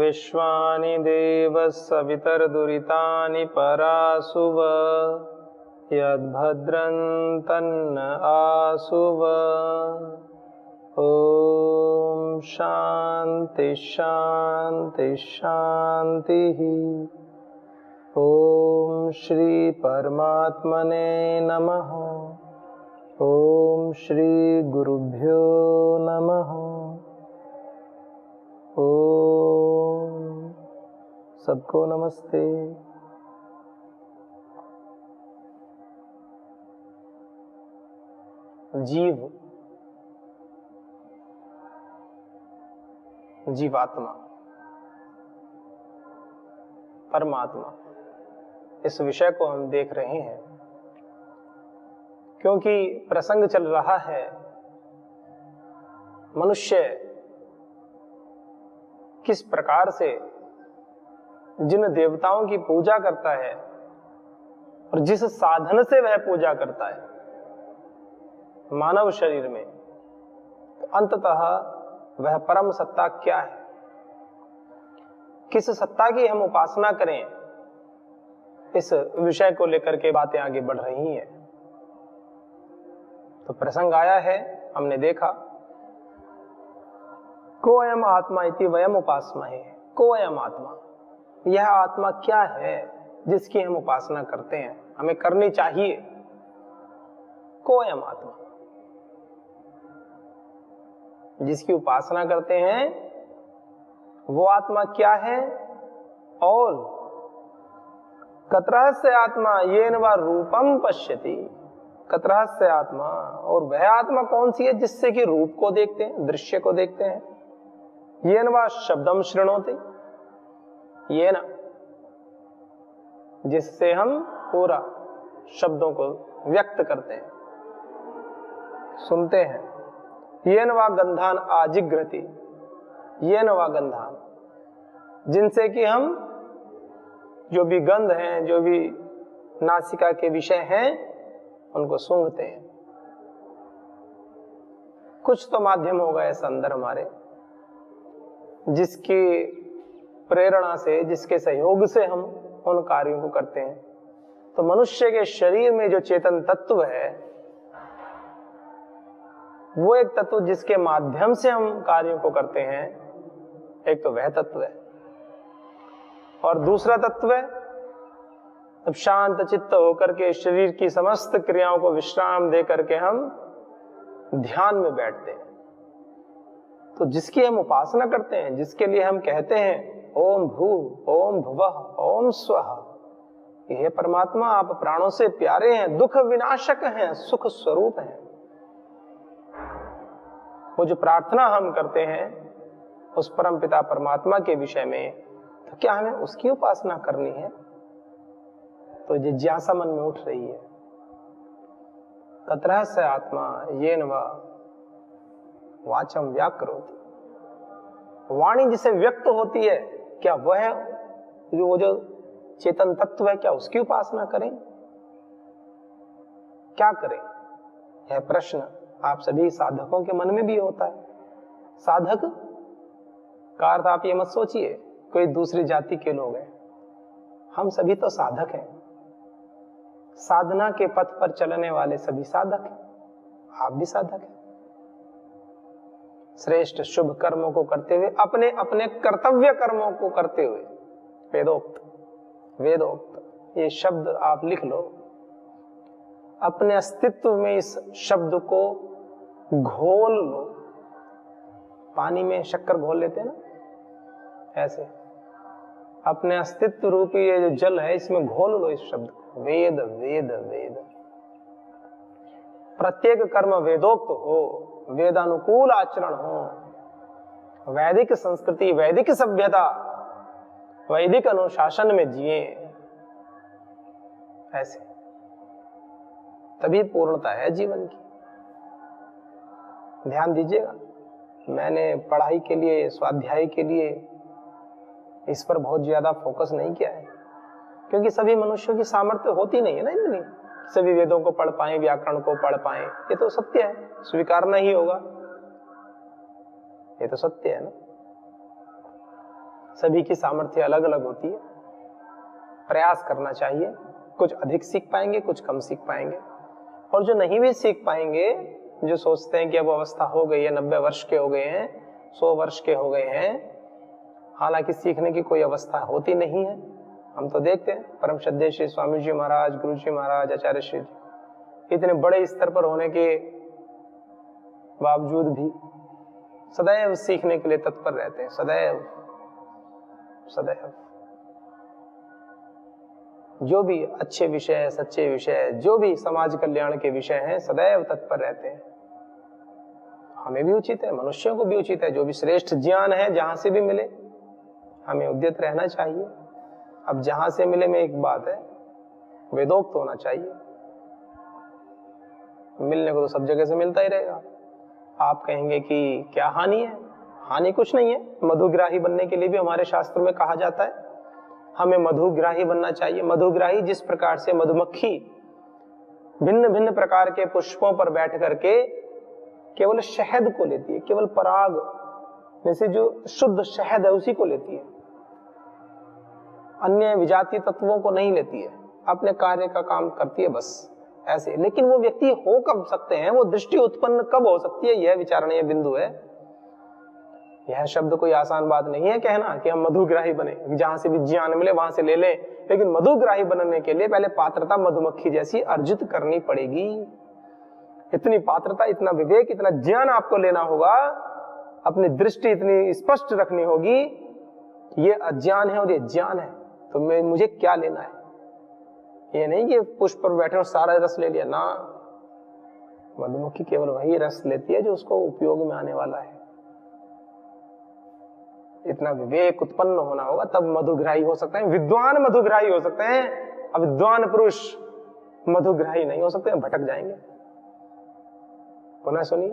विश्वानि देवः सवितर्दुरितानि परासुव यद्भद्रं तन्न आसुव। ॐ शान्ति शान्ति शान्तिः। ॐ श्री परमात्मने नमः। ॐ श्री गुरुभ्यो नमः। ओम सबको नमस्ते। जीव, जीवात्मा, परमात्मा, इस विषय को हम देख रहे हैं क्योंकि प्रसंग चल रहा है मनुष्य किस प्रकार से जिन देवताओं की पूजा करता है और जिस साधन से वह पूजा करता है मानव शरीर में, तो अंततः वह परम सत्ता क्या है, किस सत्ता की हम उपासना करें, इस विषय को लेकर के बातें आगे बढ़ रही हैं। तो प्रसंग आया है, हमने देखा को अयम आत्मा इति वयम उपासमहे। को अयम आत्मा, यह आत्मा क्या है जिसकी हम उपासना करते हैं, हमें करनी चाहिए। को अयम आत्मा, जिसकी उपासना करते हैं वो आत्मा क्या है, और कतरहस्य आत्मा येन वा रूपम पश्यति। कतरहस्य आत्मा, और वह आत्मा कौन सी है जिससे कि रूप को देखते हैं, दृश्य को देखते हैं। येन वा शब्दम शृणोति, येन, जिससे हम पूरा शब्दों को व्यक्त करते हैं, सुनते हैं। येन वा गंधान आजिघ्रति, येन वा गंधान, जिनसे कि हम जो भी गंध हैं, जो भी नासिका के विषय हैं, उनको सूंघते हैं। कुछ तो माध्यम होगा ऐसा अंदर हमारे, जिसकी प्रेरणा से, जिसके सहयोग से हम उन कार्यों को करते हैं। तो मनुष्य के शरीर में जो चेतन तत्व है, वो एक तत्व जिसके माध्यम से हम कार्यों को करते हैं, एक तो वह तत्व है। और दूसरा तत्व है, अब शांत चित्त होकर के शरीर की समस्त क्रियाओं को विश्राम दे करके हम ध्यान में बैठते हैं। तो जिसकी हम उपासना करते हैं, जिसके लिए हम कहते हैं ओम भू ओम भुवः ओम स्वः, यह परमात्मा आप प्राणों से प्यारे हैं, दुख विनाशक हैं, सुख स्वरूप हैं। वो जो प्रार्थना हम करते हैं उस परम पिता परमात्मा के विषय में, तो क्या हमें उसकी उपासना करनी है? तो जिज्ञासा मन में उठ रही है। कतरहस्य आत्मा येन वा वाचम व्याकरोति, वाणी जिसे व्यक्त होती है, क्या वह वो जो चेतन तत्व है, क्या उसकी उपासना करें? क्या करें? यह प्रश्न आप सभी साधकों के मन में भी होता है। साधक का अर्थ आप ये मत सोचिए कोई दूसरी जाति के लोग हैं, हम सभी तो साधक हैं। साधना के पथ पर चलने वाले सभी साधक हैं, आप भी साधक हैं। श्रेष्ठ शुभ कर्मों को करते हुए, अपने अपने कर्तव्य कर्मों को करते हुए, वेदोक्त, वेदोक्त ये शब्द आप लिख लो, अपने अस्तित्व में इस शब्द को घोल लो। पानी में शक्कर घोल लेते हैं ना, ऐसे अपने अस्तित्व रूपी ये जो जल है, इसमें घोल लो इस शब्द को। वेद वेद वेद, प्रत्येक कर्म वेदोक्त हो, वेदानुकूल आचरण हो, वैदिक संस्कृति, वैदिक सभ्यता, वैदिक अनुशासन में जिए, ऐसे तभी पूर्णता है जीवन की। ध्यान दीजिएगा, मैंने पढ़ाई के लिए, स्वाध्याय के लिए इस पर बहुत ज्यादा फोकस नहीं किया है, क्योंकि सभी मनुष्यों की सामर्थ्य होती नहीं है ना इतनी, सभी वेदों को पढ़ पाए, व्याकरण को पढ़ पाए। ये तो सत्य है, स्वीकारना ही होगा, ये तो सत्य है ना। सभी की सामर्थ्य अलग अलग होती है। प्रयास करना चाहिए, कुछ अधिक सीख पाएंगे, कुछ कम सीख पाएंगे। और जो नहीं भी सीख पाएंगे, जो सोचते हैं कि अब अवस्था हो गई है, 90 वर्ष के हो गए हैं, 100 वर्ष के हो गए हैं, हालांकि सीखने की कोई अवस्था होती नहीं है। हम तो देखते हैं परम श्रद्धेय श्री स्वामी जी महाराज, गुरु जी महाराज, आचार्य श्री जी इतने बड़े स्तर पर होने के बावजूद भी सदैव सीखने के लिए तत्पर रहते हैं, सदैव सदैव। जो भी अच्छे विषय, सच्चे विषय, जो भी समाज कल्याण के विषय हैं, सदैव तत्पर रहते हैं। हमें भी उचित है, मनुष्यों को भी उचित है, जो भी श्रेष्ठ ज्ञान है जहां से भी मिले हमें उद्यत रहना चाहिए। अब जहां से मिले में एक बात है, वेदोक्त होना चाहिए। मिलने को तो सब जगह से मिलता ही रहेगा। आप कहेंगे कि क्या हानि है? हानि कुछ नहीं है। मधुग्राही बनने के लिए भी हमारे शास्त्रों में कहा जाता है, हमें मधुग्राही बनना चाहिए। मधुग्राही जिस प्रकार से मधुमक्खी भिन्न भिन्न प्रकार के पुष्पों पर बैठ करके केवल शहद को लेती है, केवल पराग में से जो शुद्ध शहद है उसी को लेती है, अन्य विजातीय तत्वों को नहीं लेती है, अपने कार्य का काम करती है बस ऐसे। लेकिन वो व्यक्ति हो कब सकते हैं, वो दृष्टि उत्पन्न कब हो सकती है, यह विचारणीय बिंदु है। यह शब्द कोई आसान बात नहीं है कहना कि हम मधुग्राही बने, जहां से भी ज्ञान मिले वहां से ले लें। लेकिन मधुग्राही बनने के लिए पहले पात्रता मधुमक्खी जैसी अर्जित करनी पड़ेगी। इतनी पात्रता, इतना विवेक, इतना ज्ञान आपको लेना होगा, अपनी दृष्टि इतनी स्पष्ट रखनी होगी, ये अज्ञान है और ये ज्ञान है, तो मुझे क्या लेना है। ये नहीं कि पुष्प पर बैठे और सारा रस ले लिया ना। मधुमक्खी केवल वही रस लेती है जो उसको उपयोग में आने वाला है। इतना विवेक उत्पन्न होना होगा, तब मधुग्राही हो सकते हैं। विद्वान मधुग्राही हो सकते हैं, अविद्वान पुरुष मधुग्राही नहीं हो सकते, भटक जाएंगे। पुनः सुनिए,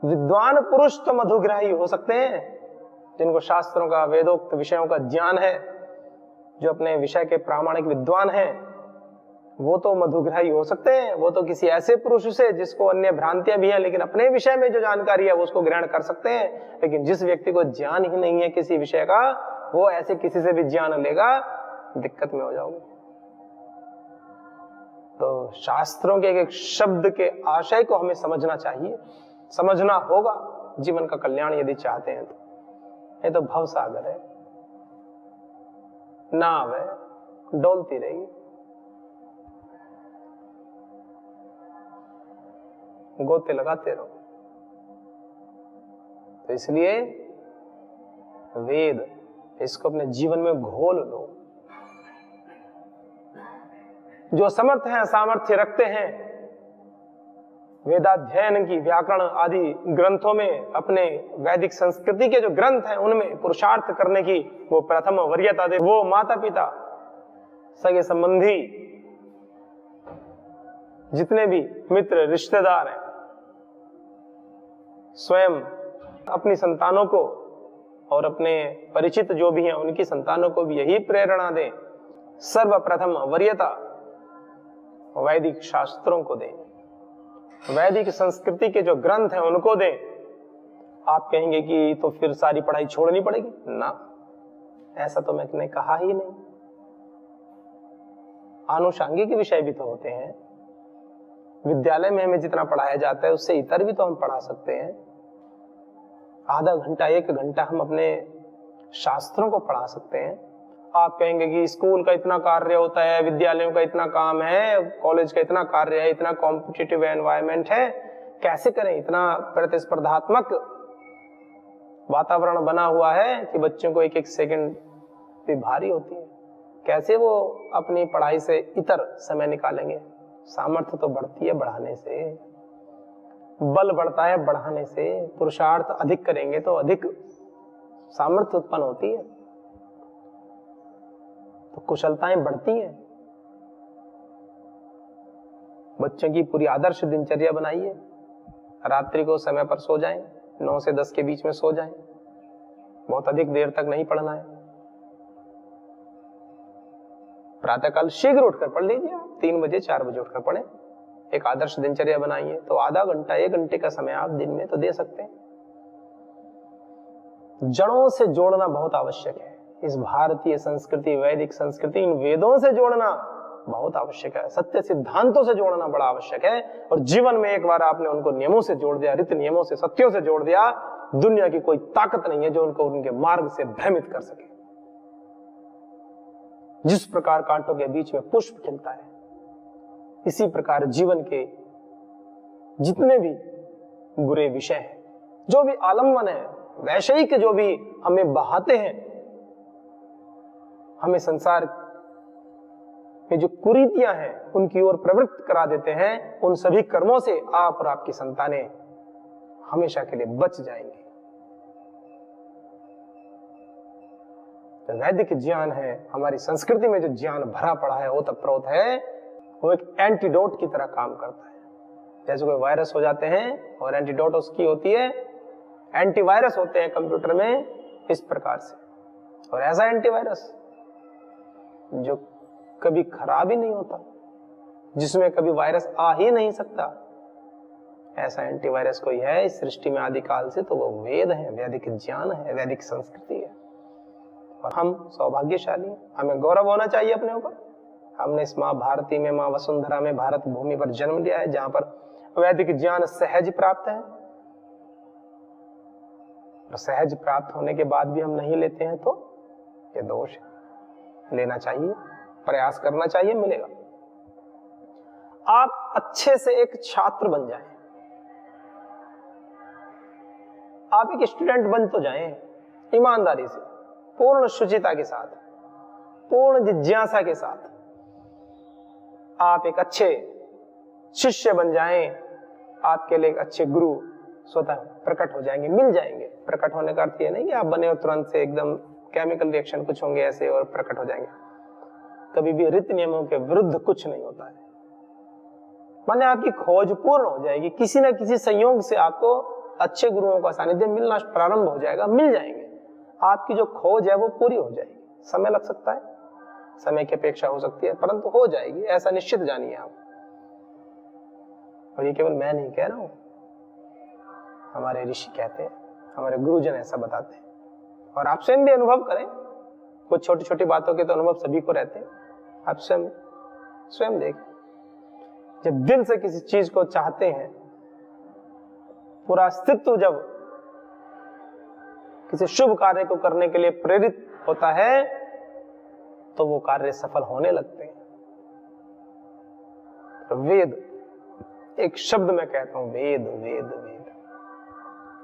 विद्वान पुरुष तो मधुग्राही हो सकते हैं, जिनको शास्त्रों का, वेदोक्त विषयों का ज्ञान है, जो अपने विषय के प्रामाणिक विद्वान हैं, वो तो मधुग्राही हो सकते हैं। वो तो किसी ऐसे पुरुष से जिसको अन्य भ्रांतियां भी हैं, लेकिन अपने विषय में जो जानकारी है वो उसको ग्रहण कर सकते हैं। लेकिन जिस व्यक्ति को ज्ञान ही नहीं है किसी विषय का, वो ऐसे किसी से भी ज्ञान लेगा, दिक्कत में हो जाओगे। तो शास्त्रों के एक शब्द के आशय को हमें समझना चाहिए, समझना होगा जीवन का कल्याण यदि चाहते हैं तो। ये तो भव सागर है, नाव है, डोलती रहेगी, गोते लगाते रहो। तो इसलिए वेद, इसको अपने जीवन में घोल लो। जो समर्थ हैं, सामर्थ्य रखते हैं वेदाध्ययन की, व्याकरण आदि ग्रंथों में, अपने वैदिक संस्कृति के जो ग्रंथ हैं उनमें पुरुषार्थ करने की वो प्रथम वरीयता दे। वो माता पिता, सगे संबंधी, जितने भी मित्र रिश्तेदार हैं, स्वयं अपनी संतानों को और अपने परिचित जो भी हैं उनकी संतानों को भी यही प्रेरणा दें, सर्वप्रथम वरीयता वैदिक शास्त्रों को दें, वैदिक संस्कृति के जो ग्रंथ हैं उनको दें। आप कहेंगे कि तो फिर सारी पढ़ाई छोड़नी पड़ेगी ना, ऐसा तो मैंने कहा ही नहीं। आनुषांगिक विषय भी तो होते हैं। विद्यालय में हमें जितना पढ़ाया जाता है उससे इतर भी तो हम पढ़ा सकते हैं। आधा घंटा, 1 घंटा हम अपने शास्त्रों को पढ़ा सकते हैं। आप कहेंगे कि स्कूल का इतना कार्य होता है, विद्यालयों का इतना काम है, कॉलेज का इतना कार्य है, इतना कॉम्पिटिटिव एनवायरनमेंट है, कैसे करें। इतना प्रतिस्पर्धात्मक वातावरण बना हुआ है कि बच्चों को 1-1 सेकंड भी भारी होती है। कैसे वो अपनी पढ़ाई से इतर समय निकालेंगे। सामर्थ्य तो बढ़ती है बढ़ाने से, बल बढ़ता है बढ़ाने से। पुरुषार्थ अधिक करेंगे तो अधिक सामर्थ्य उत्पन्न होती है, तो कुशलताएं बढ़ती हैं। बच्चों की पूरी आदर्श दिनचर्या बनाइए। रात्रि को समय पर सो जाएं, 9 से 10 के बीच में सो जाएं, बहुत अधिक देर तक नहीं पढ़ना है। प्रातःकाल शीघ्र उठकर पढ़ लीजिए, आप 3 बजे 4 बजे उठकर पढ़ें। एक आदर्श दिनचर्या बनाइए, तो आधा घंटा 1 घंटे का समय आप दिन में तो दे सकते हैं। जड़ों से जोड़ना बहुत आवश्यक है। इस भारतीय संस्कृति, वैदिक संस्कृति, इन वेदों से जोड़ना बहुत आवश्यक है। सत्य सिद्धांतों से जोड़ना बड़ा आवश्यक है। और जीवन में एक बार आपने उनको नियमों से जोड़ दिया, रीति नियमों से, सत्यों से जोड़ दिया, दुनिया की कोई ताकत नहीं है जो उनको उनके मार्ग से भ्रमित कर सके। जिस प्रकार कांटों के बीच में पुष्प खिलता है, इसी प्रकार जीवन के जितने भी बुरे विषय हैं, जो भी आलम्बन है, वैषयिक जो भी हमें बहाते हैं, हमें संसार में जो कुरीतियां हैं उनकी ओर प्रवृत्त करा देते हैं, उन सभी कर्मों से आप और आपकी संतानें हमेशा के लिए बच जाएंगे। तो वैदिक ज्ञान है, हमारी संस्कृति में जो ज्ञान भरा पड़ा है, ओतप्रोत है, वो एक एंटीडोट की तरह काम करता है। जैसे कोई वायरस हो जाते हैं और एंटीडोट उसकी होती है, एंटीवायरस होते हैं कंप्यूटर में, इस प्रकार से। और ऐसा एंटीवायरस जो कभी खराब ही नहीं होता, जिसमें कभी वायरस आ ही नहीं सकता, ऐसा एंटीवायरस कोई है इस सृष्टि में आदिकाल से, तो वो वेद है, वैदिक ज्ञान है, वैदिक संस्कृति है। और हम सौभाग्यशाली हैं, हमें गौरव होना चाहिए अपने ऊपर। हमने इस माँ भारती में, माँ वसुंधरा में, भारत भूमि पर जन्म लिया है, जहां पर वैदिक ज्ञान सहज प्राप्त है। और सहज प्राप्त होने के बाद भी हम नहीं लेते हैं तो ये दोष है। लेना चाहिए, प्रयास करना चाहिए, मिलेगा। आप अच्छे से एक छात्र बन जाएं, आप एक स्टूडेंट बन तो जाएं, ईमानदारी से, पूर्ण शुचिता के साथ, पूर्ण जिज्ञासा के साथ आप एक अच्छे शिष्य बन जाएं। आपके लिए एक अच्छे गुरु स्वतः प्रकट हो जाएंगे, मिल जाएंगे। प्रकट होने का अर्थ ये नहीं कि आप बने और तुरंत से एकदम केमिकल रिएक्शन कुछ होंगे ऐसे और प्रकट हो जाएंगे। कभी भी रीति नियमों के विरुद्ध कुछ नहीं होता है। माने आपकी खोज पूर्ण हो जाएगी, किसी न किसी संयोग से आपको अच्छे गुरुओं का सानिध्य मिलना प्रारंभ हो जाएगा, मिल जाएंगे। आपकी जो खोज है वो पूरी हो जाएगी। समय लग सकता है, समय की अपेक्षा हो सकती है, परंतु हो जाएगी, ऐसा निश्चित जानिए आप। और ये केवल मैं नहीं कह रहा हूं, हमारे ऋषि कहते हैं, हमारे गुरुजन ऐसा बताते हैं। और आप स्वयं भी अनुभव करें, कुछ छोटी छोटी बातों के तो अनुभव सभी को रहते हैं। आप स्वयं देखें, जब दिल से किसी चीज को चाहते हैं, पूरा अस्तित्व जब किसी शुभ कार्य को करने के लिए प्रेरित होता है, तो वो कार्य सफल होने लगते हैं। तो वेद, एक शब्द मैं कहता हूं, वेद वेद वेद,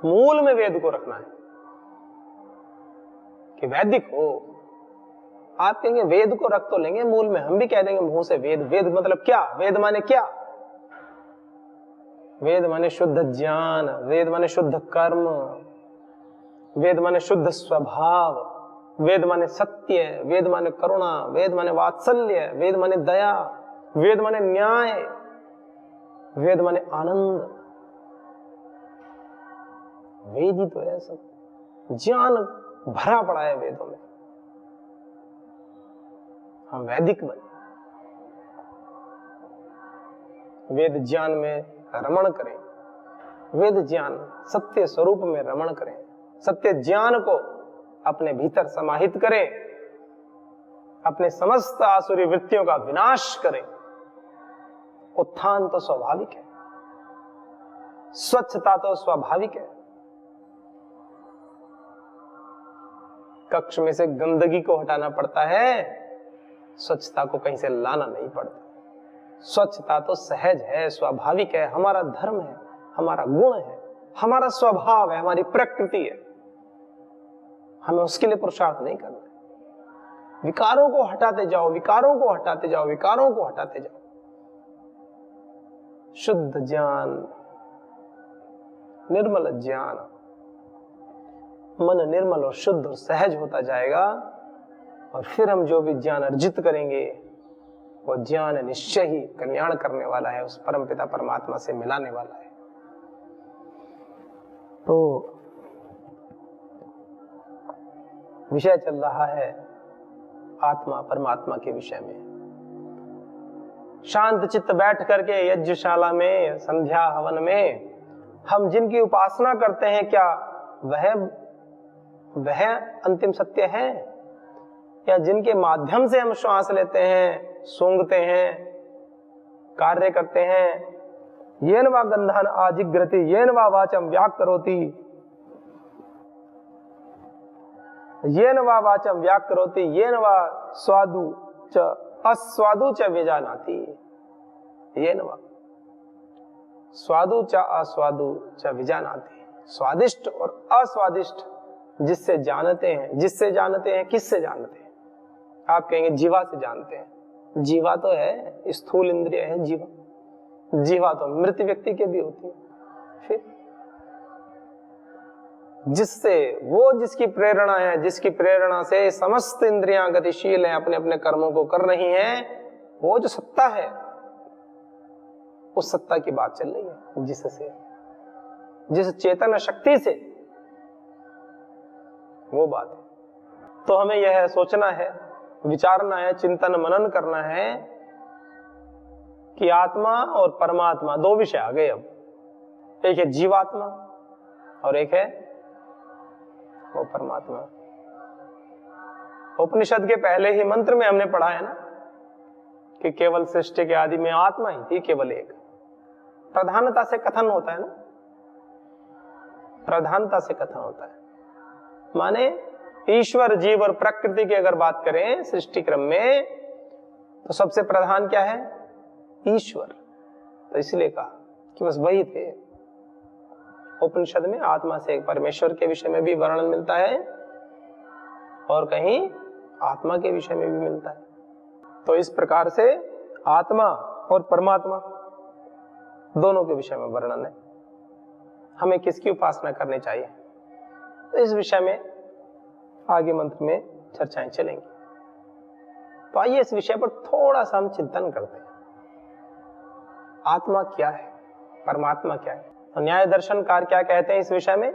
मूल में वेद को रखना है कि वैदिक हो। आप कहेंगे वेद को रख तो लेंगे मूल में, हम भी कह देंगे मुंह से वेद। वेद मतलब क्या? वेद माने क्या? वेद माने शुद्ध ज्ञान, वेद माने शुद्ध कर्म, वेद माने शुद्ध स्वभाव, वेद माने सत्य, वेद माने करुणा, वेद माने वात्सल्य, वेद माने दया, वेद माने न्याय, वेद माने आनंद। वेद ही तो है सब, ज्ञान भरा पड़ा है वेदों में। हम वैदिक बने, वेद ज्ञान में रमण करें, वेद ज्ञान सत्य स्वरूप में रमण करें, सत्य ज्ञान को अपने भीतर समाहित करें, अपने समस्त आसुरी वृत्तियों का विनाश करें। उत्थान तो स्वाभाविक है, स्वच्छता तो स्वाभाविक है। कक्ष में से गंदगी को हटाना पड़ता है, स्वच्छता को कहीं से लाना नहीं पड़ता। स्वच्छता तो सहज है, स्वाभाविक है, हमारा धर्म है, हमारा गुण है, हमारा स्वभाव है, हमारी प्रकृति है। हमें उसके लिए पुरुषार्थ नहीं करना है। विकारों को हटाते जाओ, विकारों को हटाते जाओ, विकारों को हटाते जाओ। शुद्ध ज्ञान, निर्मल ज्ञान, मन निर्मल और शुद्ध और सहज होता जाएगा। और फिर हम जो भी ज्ञान अर्जित करेंगे, वो ज्ञान निश्चय ही कल्याण करने वाला है, उस परमपिता परमात्मा से मिलाने वाला है। तो विषय चल रहा है आत्मा परमात्मा के विषय में। शांत चित्त बैठ करके यज्ञशाला में, संध्या हवन में हम जिनकी उपासना करते हैं, क्या वह वह अंतिम सत्य है, या जिनके माध्यम से हम श्वास लेते हैं, सूंघते हैं, कार्य करते हैं, येन वा गंधान आजिग्रति येन वा वाचम व्याकरोति, येन वा वाचम व्याकरोति येन वा स्वादु च अस्वादु च विजानाति, येन वा स्वादु च अस्वादु च विजानाति, स्वादिष्ट और अस्वादिष्ट जिससे जानते हैं, जिससे जानते हैं, किससे जानते हैं? आप कहेंगे जीवा से जानते हैं। जीवा तो है, स्थूल इंद्रिय है जीवा, जीवा तो मृत व्यक्ति के भी होती है। फिर जिससे, वो जिसकी प्रेरणा है, जिसकी प्रेरणा से समस्त इंद्रियां गतिशील हैं, अपने अपने कर्मों को कर रही हैं, वो जो सत्ता है, उस सत्ता की बात चल रही है, जिससे, जिस चेतन शक्ति से, वो बात है। तो हमें यह सोचना है, विचारना है, चिंतन मनन करना है कि आत्मा और परमात्मा दो विषय आ गए। अब एक है जीवात्मा और एक है वो परमात्मा। उपनिषद के पहले ही मंत्र में हमने पढ़ा है ना कि केवल सृष्टि के आदि में आत्मा ही थी, केवल एक। प्रधानता से कथन होता है ना, प्रधानता से कथन होता है, माने ईश्वर, जीव और प्रकृति की अगर बात करें सृष्टि क्रम में, तो सबसे प्रधान क्या है? ईश्वर। तो इसलिए कहा कि बस वही थे। उपनिषद में आत्मा से एक परमेश्वर के विषय में भी वर्णन मिलता है और कहीं आत्मा के विषय में भी मिलता है। तो इस प्रकार से आत्मा और परमात्मा दोनों के विषय में वर्णन है। हमें किसकी उपासना करनी चाहिए, तो इस विषय में आगे मंत्र में चर्चाएं चलेंगी। तो आइए इस विषय पर थोड़ा सा हम चिंतन करते हैं। आत्मा क्या है, परमात्मा क्या है? तो न्याय दर्शनकार क्या कहते हैं इस विषय में?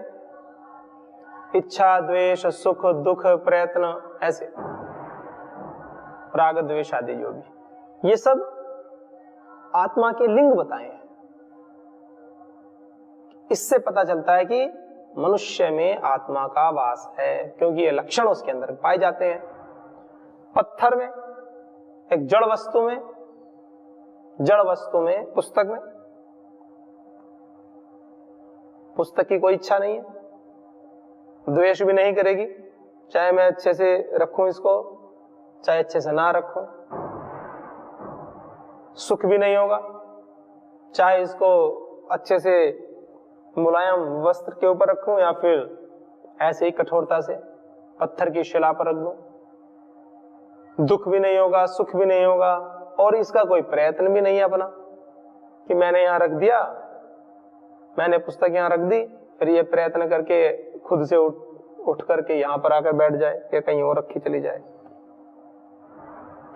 इच्छा, द्वेष, सुख, दुख, प्रयत्न, ऐसे राग द्वेष आदि जो भी, ये सब आत्मा के लिंग बताए हैं। इससे पता चलता है कि मनुष्य में आत्मा का वास है, क्योंकि ये लक्षण उसके अंदर पाए जाते हैं। पत्थर में, एक जड़ वस्तु में, जड़ वस्तु में, पुस्तक में, पुस्तक की कोई इच्छा नहीं है, द्वेष भी नहीं करेगी, चाहे मैं अच्छे से रखूं इसको, चाहे अच्छे से ना रखूं। सुख भी नहीं होगा, चाहे इसको अच्छे से मुलायम वस्त्र के ऊपर रखूं या फिर ऐसे ही कठोरता से पत्थर की शिला पर रख दूं। दुख भी नहीं होगा, सुख भी नहीं होगा, और इसका कोई प्रयत्न भी नहीं है अपना कि मैंने यहां रख दिया, मैंने पुस्तक यहां रख दी, फिर ये प्रयत्न करके खुद से उठ करके यहां पर आकर बैठ जाए या कहीं और रखी चली जाए।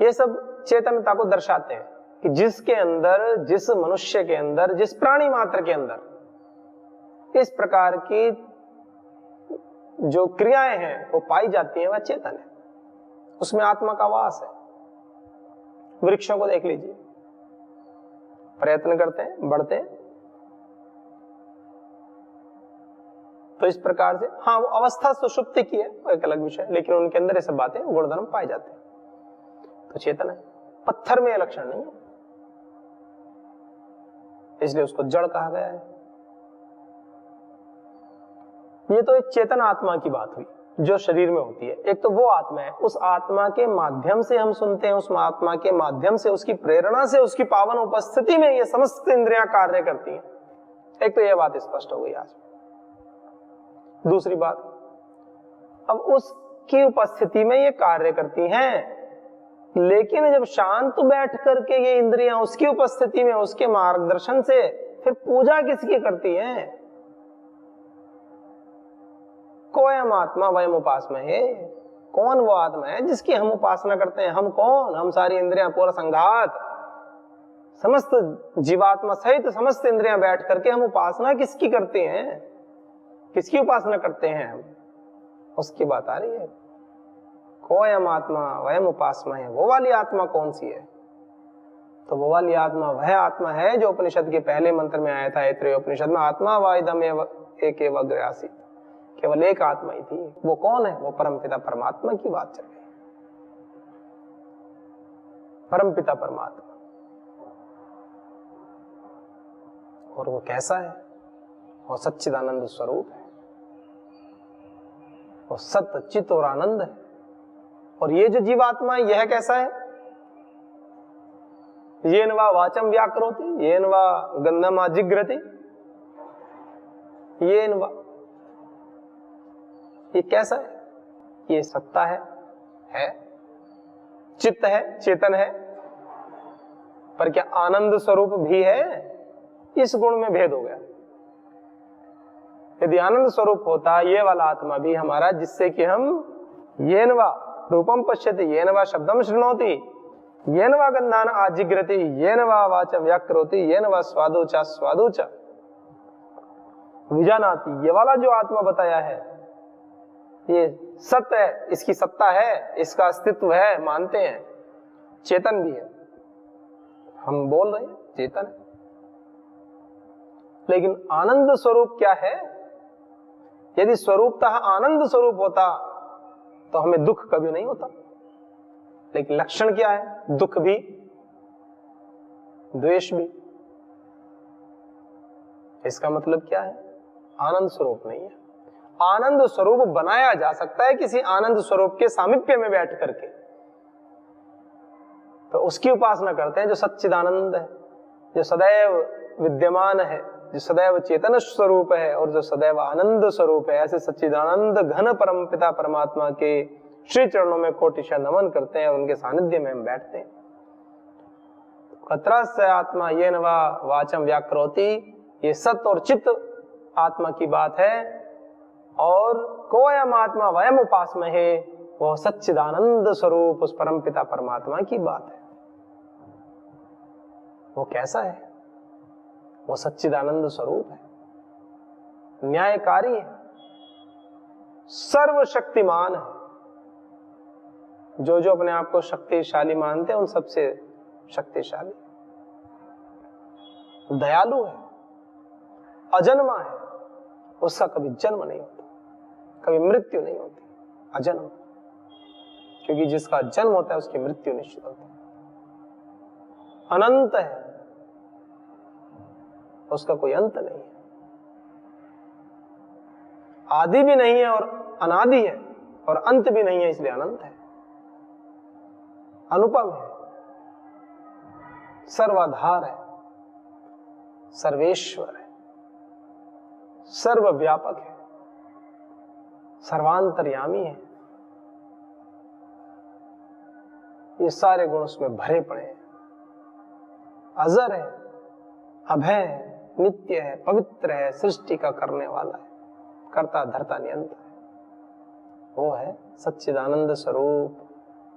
ये सब चेतनता को दर्शाते हैं कि जिसके अंदर, जिस मनुष्य के अंदर, जिस प्राणी मात्र के अंदर इस प्रकार की जो क्रियाएं हैं वो पाई जाती हैं, वह चेतन है, उसमें आत्मा का वास है। वृक्षों को देख लीजिए, प्रयत्न करते हैं, बढ़ते हैं, तो इस प्रकार से, हाँ वो अवस्था सुषुप्ति की है, वो एक अलग विषय है, लेकिन उनके अंदर ये सब बातें, गुणधर्म पाए जाते हैं, तो चेतन है। पत्थर में यह लक्षण नहीं है, इसलिए उसको जड़ कहा गया है। ये तो एक चेतन आत्मा की बात हुई जो शरीर में होती है। एक तो वो आत्मा है, उस आत्मा के माध्यम से हम सुनते हैं, उस आत्मा के माध्यम से, उसकी प्रेरणा से, उसकी पावन उपस्थिति में ये समस्त इंद्रियां कार्य करती हैं। एक तो यह बात स्पष्ट हो गई आज। दूसरी बात, अब उसकी उपस्थिति में ये कार्य करती हैं, लेकिन जब शांत बैठ करके ये इंद्रियां उसकी उपस्थिति में, उसके मार्गदर्शन से, फिर पूजा किसकी करती हैं? कोयम आत्मा वयम उपासमहे। कौन वो आत्मा है जिसकी हम उपासना करते हैं? हम कौन? हम सारी इंद्रियां, पूरा संघात, समस्त जीवात्मा सहित समस्त इंद्रियां बैठ करके हम उपासना किसकी करते हैं? किसकी उपासना करते हैं हम? उसकी बात आ रही है। कोयम आत्मा वयम उपासमहे, वो वाली आत्मा कौन सी है? तो वो वाली आत्मा वह आत्मा है जो उपनिषद के पहले मंत्र में आया था, ऐतरेय उपनिषद में, आत्मा वाइदम एक एव अग्र आसीत्, केवल एक आत्मा ही थी। वो कौन है? वो परमपिता परमात्मा की बात चल रही है। परमपिता परमात्मा, और वो कैसा है? वो सच्चिदानंद स्वरूप है, वो सत्य चित और आनंद है। और ये जो जीवात्मा है, यह कैसा है? येन वा वाचम व्याकरोति, येन वा गंधम आजिघ्रति, येन वा, ये कैसा है? ये सत्ता है, चित्त है, चेतन है, पर क्या आनंद स्वरूप भी है? इस गुण में भेद हो गया। यदि आनंद स्वरूप होता ये वाला आत्मा भी हमारा, जिससे कि हम येन वा रूपम पश्यति, येन वा शब्दम शृणोति, येन वा गंधान आजिघ्रति, येन वा वाचम व्याकरोति, येन वा स्वादोचा स्वादोचा विजानाति, ये वाला जो आत्मा बताया है, ये सत्य है, इसकी सत्ता है, इसका अस्तित्व है, मानते हैं, चेतन भी है। हम बोल रहे हैं चेतन है, लेकिन आनंद स्वरूप क्या है? यदि स्वरूपतः आनंद स्वरूप होता तो हमें दुख कभी नहीं होता। लेकिन लक्षण क्या है? दुख भी, द्वेष भी। इसका मतलब क्या है? आनंद स्वरूप नहीं है। आनंद स्वरूप बनाया जा सकता है किसी आनंद स्वरूप के सामीप्य में बैठ करके, तो उसकी उपासना करते हैं जो सच्चिदानंद है, जो सदैव विद्यमान है, जो सदैव चेतन स्वरूप है और जो सदैव आनंद स्वरूप है। ऐसे सच्चिदानंद घन परम पिता परमात्मा के श्री चरणों में कोटिशा नमन करते हैं और उनके सानिध्य में हम बैठते हैं। कतरस्य आत्मा येन वा वाचम व्याकरोति, ये सत्य और चित्त आत्मा की बात है। और कोयम आत्मा वयम उपासमहे, वह सच्चिदानंद स्वरूप उस परम पिता परमात्मा की बात है। वो कैसा है? वो सच्चिदानंद स्वरूप है, न्यायकारी है, सर्वशक्तिमान है। जो जो अपने आप को शक्तिशाली मानते हैं उन सबसे शक्तिशाली, दयालु है, अजन्मा है, उसका कभी जन्म नहीं होता, कभी मृत्यु नहीं होती, अजन्म। क्योंकि जिसका जन्म होता है उसकी मृत्यु निश्चित होती है। अनंत है, उसका कोई अंत नहीं है, आदि भी नहीं है और अनादि है, और अंत भी नहीं है, इसलिए अनंत है। अनुपम है, सर्वाधार है, सर्वेश्वर है, सर्वव्यापक है, सर्वांतर्यामी है। ये सारे गुण उसमें भरे पड़े हैं। अजर है, अभय है, नित्य है, पवित्र है, सृष्टि का करने वाला है, कर्ता धर्ता नियंता है। वो है सच्चिदानंद स्वरूप।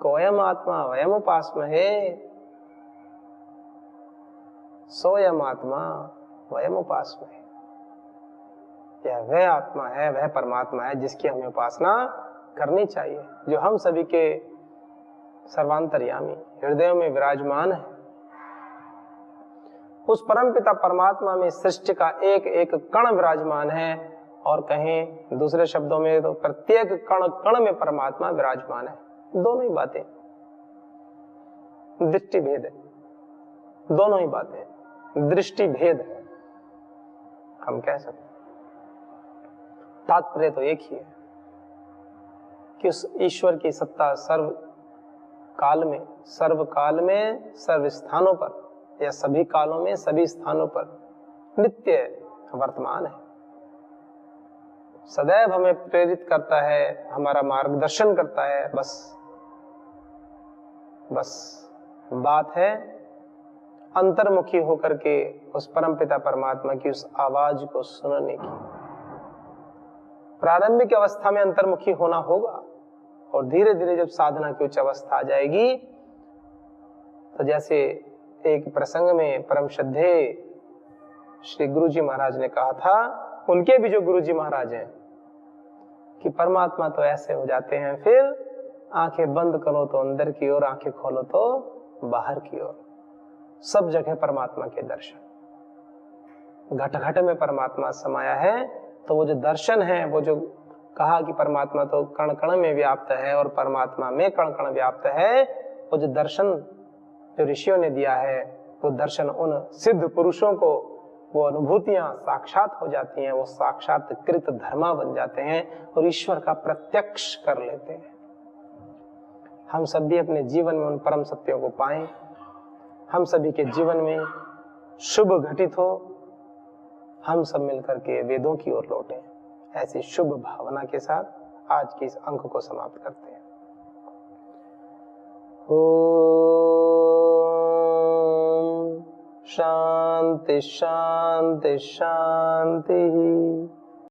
कोयम आत्मा वयम उपासमहे, सोयम आत्मा वयम उपासमहे। यह वह आत्मा है, वह परमात्मा है जिसकी हमें उपासना करनी चाहिए, जो हम सभी के सर्वांतर्यामी हृदयों में विराजमान है। उस परमपिता परमात्मा में सृष्टि का एक एक कण विराजमान है, और कहें दूसरे शब्दों में तो प्रत्येक कण कण में परमात्मा विराजमान है। दोनों ही बातें, दृष्टि भेद है, दोनों ही बातें दृष्टि भेद है, हम कह सकते। तात्पर्य तो एक ही है कि उस ईश्वर की सत्ता सर्व काल में, सर्वकाल में, सर्व स्थानों पर, या सभी कालों में, सभी स्थानों पर नित्य वर्तमान है। सदैव हमें प्रेरित करता है, हमारा मार्गदर्शन करता है। बस बात है अंतर्मुखी होकर के उस परमपिता परमात्मा की उस आवाज को सुनने की। प्रारंभिक अवस्था में अंतर्मुखी होना होगा, और धीरे धीरे जब साधना की उच्च अवस्था आ जाएगी, तो जैसे एक प्रसंग में परम श्रद्धे श्री गुरु जी महाराज ने कहा था, उनके भी जो गुरु जी महाराज हैं, कि परमात्मा तो ऐसे हो जाते हैं, फिर आंखें बंद करो तो अंदर की ओर, आंखें खोलो तो बाहर की ओर, सब जगह परमात्मा के दर्शन। घट घट में परमात्मा समाया है। तो वो जो दर्शन है, वो जो कहा कि परमात्मा तो कण कण में व्याप्त है और परमात्मा में कण कण व्याप्त है। वो जो दर्शन जो ऋषियों ने दिया है, वो दर्शन उन सिद्ध पुरुषों को वो अनुभूतियां साक्षात हो जाती हैं, वो साक्षात्कृत धर्मा बन जाते हैं और ईश्वर का प्रत्यक्ष कर लेते हैं। हम सब भी अपने जीवन में उन परम सत्यों को पाएं, हम सभी के जीवन में शुभ घटित हो, हम सब मिलकर के वेदों की ओर लौटें। ऐसी शुभ भावना के साथ आज के इस अंक को समाप्त करते हैं। ओम शांति शांति शांति।